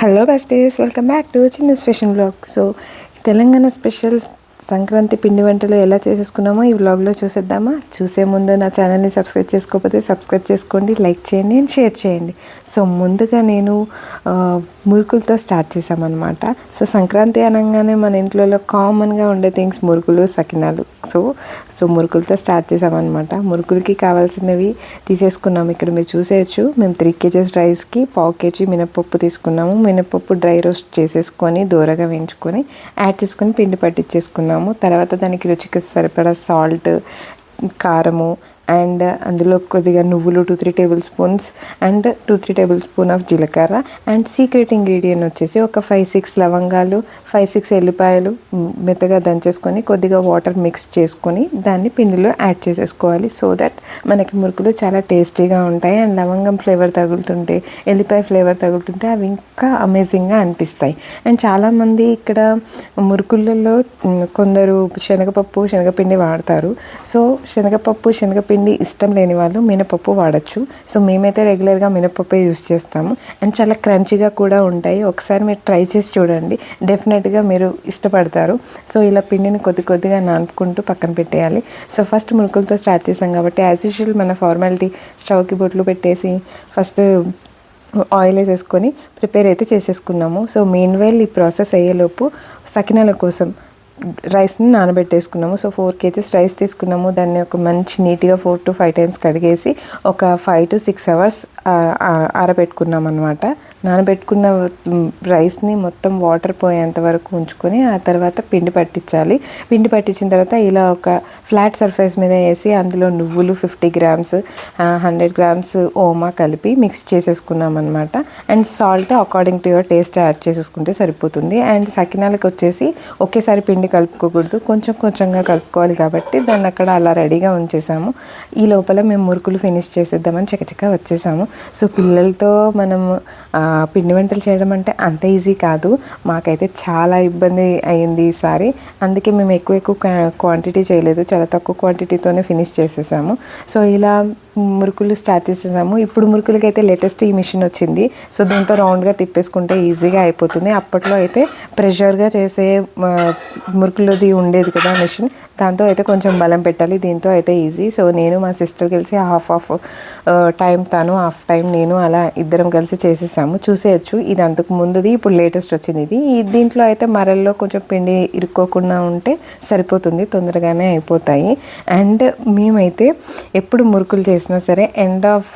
Hello బస్టేస్, welcome back to చిన్న special vlog. So Telangana special Sankranti పిండి వంటలు ఎలా చేసేసుకున్నామో ఈ వ్లాగ్లో చూసేద్దామా. చూసే ముందు నా ఛానల్ని సబ్స్క్రైబ్ చేసుకోకపోతే సబ్స్క్రైబ్ చేసుకోండి, లైక్ చేయండి అండ్ షేర్ చేయండి. సో ముందుగా నేను మురుకులతో స్టార్ట్ చేసామన్నమాట. సో సంక్రాంతి అనగానే మన ఇంట్లో కామన్గా ఉండే థింగ్స్ మురుకులు, సకినాలు. సో మురుకులతో స్టార్ట్ చేసామన్నమాట. మురుకులకి కావాల్సినవి తీసేసుకున్నాము. ఇక్కడ మీరు చూసేయచ్చు, మేము 3 kgs రైస్కి 1/2 kg మినపప్పు తీసుకున్నాము. మినపప్పు డ్రై రోస్ట్ చేసేసుకొని దూరగా వేయించుకొని యాడ్ చేసుకొని పిండి పట్టించేసుకున్నాము. తర్వాత దానికి రుచికి సరిపడా సాల్ట్, కారము అండ్ అందులో కొద్దిగా నువ్వులు 2-3 table spoons and 2-3 table spoon of జీలకర్ర అండ్ సీక్రెట్ ఇంగ్రీడియంట్ వచ్చేసి ఒక 5-6 లవంగాలు, 5-6 ఎల్లిపాయలు మెత్తగా దంచేసుకొని కొద్దిగా వాటర్ మిక్స్ చేసుకొని దాన్ని పిండిలో యాడ్ చేసేసుకోవాలి. సో దట్ మనకి మురుకులు చాలా టేస్టీగా ఉంటాయి అండ్ లవంగం ఫ్లేవర్ తగులుతుంటే, ఎల్లిపాయ ఫ్లేవర్ తగులుతుంటే అవి ఇంకా అమేజింగ్గా అనిపిస్తాయి. అండ్ చాలామంది ఇక్కడ మురుకులలో కొందరు శనగపప్పు, శనగపిండి వాడతారు. సో శనగపిండి ఇష్టం లేని వాళ్ళు మినపప్పు వాడచ్చు. సో మేమైతే రెగ్యులర్గా మినపప్పే యూస్ చేస్తాము అండ్ చాలా క్రంచీగా కూడా ఉంటాయి. ఒకసారి మీరు ట్రై చేసి చూడండి, డెఫినెట్గా మీరు ఇష్టపడతారు. సో ఇలా పిండిని కొద్దిగా నానుకుంటూ పక్కన పెట్టేయాలి. సో ఫస్ట్ మురుకులతో స్టార్ట్ చేసాం కాబట్టి యాజ్ యూజువల్ మన ఫార్మాలిటీ స్టవ్కి బొట్లు పెట్టేసి ఫస్ట్ ఆయిల్ వేసేసుకొని ప్రిపేర్ అయితే చేసేసుకున్నాము. సో మెయిన్ వైల్ ఈ ప్రాసెస్ అయ్యేలోపు సకినాల కోసం రైస్ని నానబెట్టేసుకున్నాము. సో 4 kgs రైస్ తీసుకున్నాము. దాన్ని ఒక మంచి నీట్గా 4 to 5 times కడిగేసి ఒక 5 to 6 hours ఆరబెట్టుకున్నాం అనమాట. నానబెట్టుకున్న రైస్ని మొత్తం వాటర్ పోయేంత వరకు ఉంచుకొని ఆ తర్వాత పిండి పట్టించాలి. పిండి పట్టించిన తర్వాత ఇలా ఒక ఫ్లాట్ సర్ఫేస్ మీద వేసి అందులో నువ్వులు 50 grams, 100 grams ఓమా కలిపి మిక్స్ చేసేసుకున్నాం అనమాట. And salt according to your taste add చేసేసుకుంటే సరిపోతుంది. అండ్ సకినాలకు వచ్చేసి ఒకేసారి పిండి కలుపుకోకూడదు, కొంచెంగా కలుపుకోవాలి కాబట్టి దాన్ని అక్కడ అలా రెడీగా ఉంచేసాము. ఈ లోపల మేము మురుకులు ఫినిష్ చేసేద్దామని చకచకా వచ్చేసాము. సో పిల్లలతో మనం పిండి వంటలు చేయడం అంటే అంత ఈజీ కాదు. మాకైతే చాలా ఇబ్బంది అయింది ఈసారి. అందుకే మేము ఎక్కువ క్వాంటిటీ చేయలేదు, చాలా తక్కువ క్వాంటిటీతోనే ఫినిష్ చేసేసాము. సో ఇలా మురుకులు స్టార్ట్ చేసేసాము. ఇప్పుడు మురుకులకైతే లేటెస్ట్ ఈ మిషన్ వచ్చింది. సో దీంతో రౌండ్గా తిప్పేసుకుంటే ఈజీగా అయిపోతుంది. అప్పట్లో అయితే ప్రెషర్గా చేసే మురుకులది ఉండేది కదా మిషన్, దాంతో అయితే కొంచెం బలం పెట్టాలి. దీంతో అయితే ఈజీ. సో నేను మా సిస్టర్ కలిసి హాఫ్ టైం తను, హాఫ్ టైం నేను, అలా ఇద్దరం కలిసి చేసేసాము. చూసేయచ్చు, ఇది అంతకు ముందుది, ఇప్పుడు లేటెస్ట్ వచ్చింది ఇది. దీంట్లో అయితే మరల్లో కొంచెం పిండి ఇరుక్కోకుండా ఉంటే సరిపోతుంది, తొందరగానే అయిపోతాయి. అండ్ మేమైతే ఎప్పుడు మురుకులు చేసినా సరే ఎండ్ ఆఫ్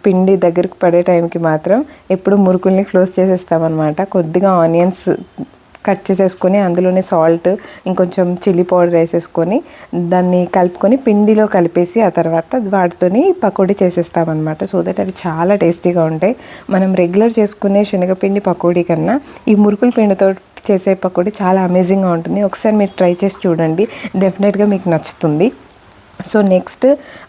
పిండి దగ్గరికి పడే టైంకి మాత్రం ఎప్పుడు మురుకుల్ని క్లోజ్ చేసేస్తామన్నమాట. కొద్దిగా ఆనియన్స్ కట్ చేసేసుకొని అందులోనే సాల్ట్, ఇంకొంచెం చిల్లీ పౌడర్ వేసేసుకొని దాన్ని కలుపుకొని పిండిలో కలిపేసి ఆ తర్వాత వాటితోని పకోడీ చేసేస్తామన్నమాట. సో దట్ అవి చాలా టేస్టీగా ఉంటాయి. మనం రెగ్యులర్ చేసుకునే శనగపిండి పకోడీ కన్నా ఈ మురుకుల పిండితో చేసే పకోడీ చాలా అమేజింగ్గా ఉంటుంది. ఒకసారి మీరు ట్రై చేసి చూడండి, డెఫినెట్గా మీకు నచ్చుతుంది. సో నెక్స్ట్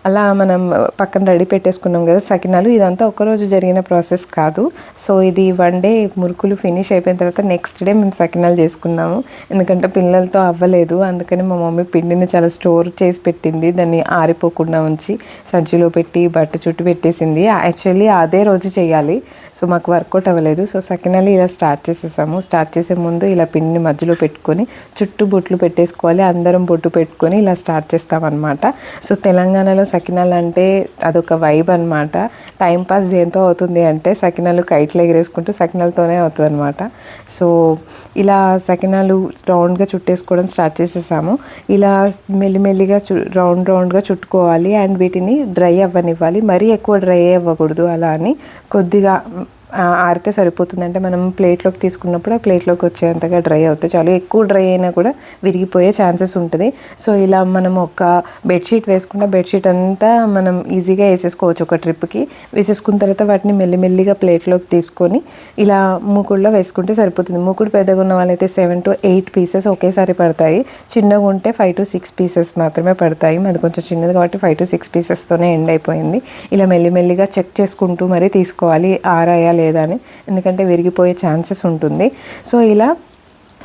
అలా మనం పక్కన రెడీ పెట్టేసుకున్నాం కదా సకినాలు. ఇదంతా ఒకరోజు జరిగిన ప్రాసెస్ కాదు. సో ఇది 1 day మురుకులు ఫినిష్ అయిపోయిన తర్వాత నెక్స్ట్ డే మేము సకినాలు చేసుకున్నాము. ఎందుకంటే పిల్లలతో అవ్వలేదు, అందుకని మా మమ్మీ పిండిని చాలా స్టోర్ చేసి పెట్టింది. దాన్ని ఆరిపోకుండా ఉంచి సంచిలో పెట్టి బట్ట చుట్టూ పెట్టేసింది. యాక్చువల్లీ అదే రోజు చేయాలి, సో మాకు వర్కౌట్ అవ్వలేదు. సో సకినాలు ఇలా స్టార్ట్ చేసేసాము. స్టార్ట్ చేసే ముందు ఇలా పిండిని మధ్యలో పెట్టుకొని చుట్టూ బొట్లు పెట్టేసుకోవాలి. అందరం బొట్టు పెట్టుకొని ఇలా స్టార్ట్ చేస్తామన్నమాట. సో తెలంగాణలో సకినాలు అంటే అదొక వైబ్ అనమాట. టైంపాస్ దేంతో అవుతుంది అంటే సకినాలు కైట్లు ఎగిరేసుకుంటూ సకినాలతోనే అవుతుంది అనమాట. సో ఇలా సకినాలు రౌండ్గా చుట్టేసుకోవడం స్టార్ట్ చేసేసాము. ఇలా మెల్లిమెల్లిగా రౌండ్గా చుట్టుకోవాలి అండ్ వీటిని డ్రై అవ్వనివ్వాలి. మరీ ఎక్కువ డ్రై అవ్వకూడదు, అలా అని కొద్దిగా ఆరితే సరిపోతుంది. అంటే మనం ప్లేట్లోకి తీసుకున్నప్పుడు ఆ ప్లేట్లోకి వచ్చేంతగా డ్రై అవుతాయి చాలు. ఎక్కువ డ్రై అయినా కూడా విరిగిపోయే ఛాన్సెస్ ఉంటుంది. సో ఇలా మనం ఒక బెడ్షీట్ వేసుకుంటే బెడ్షీట్ అంతా మనం ఈజీగా వేసేసుకోవచ్చు. ఒక ట్రిప్కి వేసేసుకున్న తర్వాత వాటిని మెల్లిమెల్లిగా ప్లేట్లోకి తీసుకొని ఇలా మూకుడులో వేసుకుంటే సరిపోతుంది. మూకుడు పెద్దగా ఉన్న వాళ్ళైతే 7 to 8 pieces ఒకేసారి పడతాయి. చిన్నగా ఉంటే 5 to 6 pieces మాత్రమే పడతాయి. అది కొంచెం చిన్నది కాబట్టి 5 to 6 piecestోనే ఎండ్ అయిపోయింది. ఇలా మెల్లిమెల్లిగా చెక్ చేసుకుంటూ మరీ తీసుకోవాలి ఆరాయా లేదా అని, ఎందుకంటే విరిగిపోయే ఛాన్సెస్ ఉంటుంది. సో ఇలా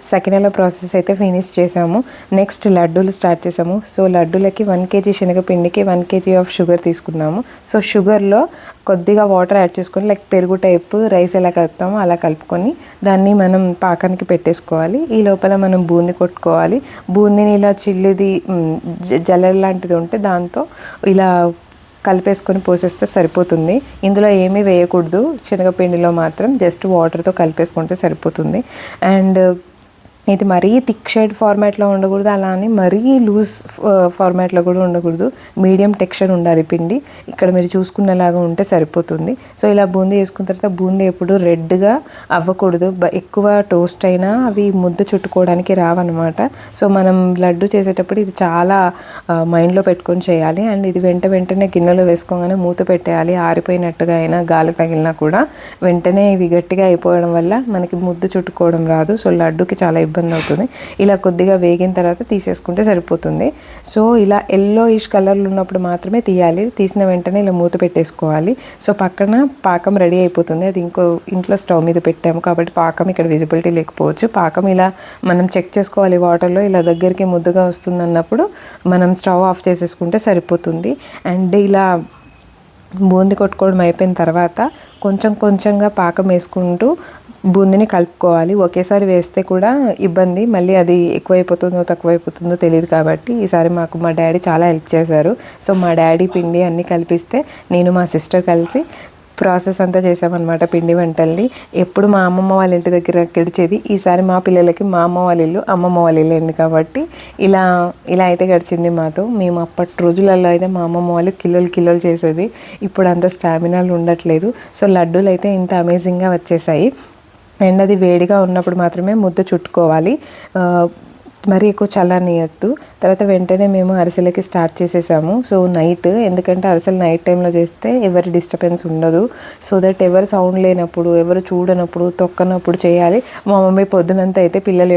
సకినాల ప్రాసెస్ అయితే ఫినిష్ చేసాము. నెక్స్ట్ లడ్డూలు స్టార్ట్ చేసాము. సో లడ్డూలకి 1 kg శనగపిండికి 1 kg ఆఫ్ షుగర్ తీసుకున్నాము. సో షుగర్లో కొద్దిగా వాటర్ యాడ్ చేసుకొని లైక్ పెరుగు టైప్ రైస్ ఎలా కలుపుతామో అలా కలుపుకొని దాన్ని మనం పాకానికి పెట్టేసుకోవాలి. ఈ లోపల మనం బూందీ కొట్టుకోవాలి. బూందీని ఇలా చిల్లిది జల్లెడ లాంటిది ఉంటే దాంతో ఇలా కలిపేసుకొని పోసేస్తే సరిపోతుంది. ఇందులో ఏమీ వేయకూడదు, శనగపిండిలో మాత్రం జస్ట్ వాటర్తో కలిపేసుకుంటే సరిపోతుంది. అండ్ ఇది మరీ థిక్ షేడ్ ఫార్మాట్లో ఉండకూడదు, అలా అని మరీ లూజ్ ఫార్మాట్లో కూడా ఉండకూడదు. మీడియం టెక్స్చర్ ఉండాలి పిండి. ఇక్కడ మీరు చూసుకునేలాగా ఉంటే సరిపోతుంది. సో ఇలా బూందీ వేసుకున్న తర్వాత బూందీ ఎప్పుడు రెడ్గా అవ్వకూడదు. ఎక్కువ టోస్ట్ అయినా అవి ముద్ద చుట్టుకోవడానికి రావన్నమాట. సో మనం లడ్డు చేసేటప్పుడు ఇది చాలా మైండ్లో పెట్టుకొని చేయాలి. అండ్ ఇది వెంటనే గిన్నెలో వేసుకోగానే మూత పెట్టేయాలి. ఆరిపోయినట్టుగా అయినా గాలి తగిలినా కూడా వెంటనే ఇవి గట్టిగా అయిపోవడం వల్ల మనకి ముద్ద చుట్టుకోవడం రాదు. సో లడ్డుకి చాలా ఇబ్బంది అవుతుంది. ఇలా కొద్దిగా వేగిన తర్వాత తీసేసుకుంటే సరిపోతుంది. సో ఇలా ఎల్లోయిష్ కలర్లో ఉన్నప్పుడు మాత్రమే తీయాలి. తీసిన వెంటనే ఇలా మూత పెట్టేసుకోవాలి. సో పక్కన పాకం రెడీ అయిపోతుంది. అది ఇంట్లో స్టవ్ మీద పెట్టాము కాబట్టి పాకం ఇక్కడ విజిబిలిటీ లేకపోవచ్చు. పాకం ఇలా మనం చెక్ చేసుకోవాలి వాటర్లో. ఇలా దగ్గరికి ముద్దగా వస్తుంది అన్నప్పుడు మనం స్టవ్ ఆఫ్ చేసేసుకుంటే సరిపోతుంది. అండ్ ఇలా బూందీ కొట్టుకోవడం అయిపోయిన తర్వాత కొంచెంగా పాకం వేసుకుంటూ బూందీని కలుపుకోవాలి. ఒకేసారి వేస్తే కూడా ఇబ్బంది, మళ్ళీ అది ఎక్కువైపోతుందో తక్కువైపోతుందో తెలియదు. కాబట్టి ఈసారి మా డాడీ చాలా హెల్ప్ చేశారు. సో మా డాడీ పిండి అన్నీ కలిపిస్తే నేను మా సిస్టర్ కలిసి ప్రాసెస్ అంతా చేసామన్నమాట పిండి వంటల్ని. ఎప్పుడు మా అమ్మమ్మ వాళ్ళ ఇంటి దగ్గర గడిచేది, ఈసారి మా పిల్లలకి మా అమ్మ వాళ్ళ ఇల్లు అమ్మమ్మ వాళ్ళ ఇల్లు అయింది కాబట్టి ఇలా అయితే గడిచింది మాతో. మేము అప్పటి రోజులలో అయితే మా అమ్మమ్మ వాళ్ళు కిలోలు చేసేది. ఇప్పుడు అంత స్టామినాలు ఉండట్లేదు. సో లడ్డూలు అయితే ఇంత అమేజింగ్గా వచ్చేసాయి. అండ్ అది వేడిగా ఉన్నప్పుడు మాత్రమే ముద్ద చుట్టుకోవాలి, మరీ ఎక్కువ చల్లనియద్దు. తర్వాత వెంటనే మేము అరిసెలకి స్టార్ట్ చేసేసాము. సో నైట్, ఎందుకంటే అరిసెలు నైట్ టైంలో చేస్తే ఎవరి డిస్టర్బెన్స్ ఉండదు. సో దట్ ఎవరు సౌండ్ లేనప్పుడు, ఎవరు చూడనప్పుడు, తొక్కనప్పుడు చేయాలి. మా మమ్మీ పొద్దునంతా అయితే పిల్లలు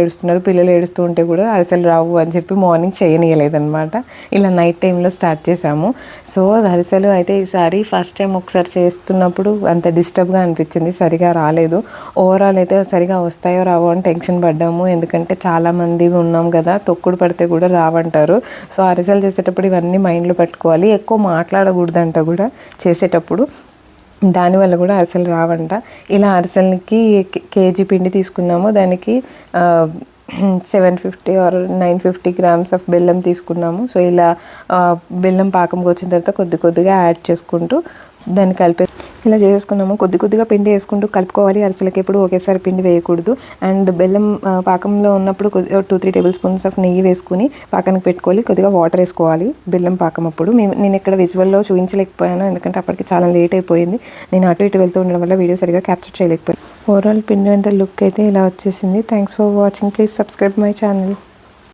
ఏడుస్తూ ఉంటే కూడా అరిసెలు రావు అని చెప్పి మార్నింగ్ చేయనీయలేదన్నమాట. ఇలా నైట్ టైంలో స్టార్ట్ చేసాము. సో అరిసెలు అయితే ఈసారి ఫస్ట్ టైం ఒకసారి చేస్తున్నప్పుడు అంత డిస్టర్బ్గా అనిపించింది, సరిగా రాలేదు. ఓవరాల్ అయితే సరిగా వస్తాయో రావో అని టెన్షన్ పడ్డాము. ఎందుకంటే చాలామంది ఉన్నాం కదా, తొక్కుడు పడితే కూడా రావంటారు. సో అరిసెలు చేసేటప్పుడు ఇవన్నీ మైండ్లో పెట్టుకోవాలి. ఎక్కువ మాట్లాడకూడదంట కూడా చేసేటప్పుడు, దానివల్ల కూడా అరిసెలు రావంట. ఇలా అరిసెలకి కేజీ పిండి తీసుకున్నాము. దానికి 750 or 950 grams ఆఫ్ బెల్లం తీసుకున్నాము. సో ఇలా బెల్లం పాకంకి వచ్చిన తర్వాత కొద్దిగా యాడ్ చేసుకుంటూ దాన్ని కలిపే ఇలా చేసుకున్నాము. కొద్దిగా పిండి వేసుకుంటూ కలుపుకోవాలి. అరిసెలకి ఎప్పుడు ఒకేసారి పిండి వేయకూడదు. అండ్ బెల్లం పాకంలో ఉన్నప్పుడు 2-3 tablespoons ఆఫ్ నెయ్యి వేసుకుని పాకానికి పెట్టుకోవాలి. కొద్దిగా వాటర్ వేసుకోవాలి బెల్లం పాకం అప్పుడు. నేను ఇక్కడ విజువల్లో చూపించలేకపోయాను, ఎందుకంటే అప్పటికి చాలా లేట్ అయిపోయింది. నేను అటు ఇటు వెళ్తూ ఉండడం వల్ల వీడియో సరిగా క్యాప్చర్ చేయలేకపోయాను. ఓవరాల్ పిండి వంట లుక్ అయితే ఇలా వచ్చేసింది. Thanks for watching. Please subscribe my channel.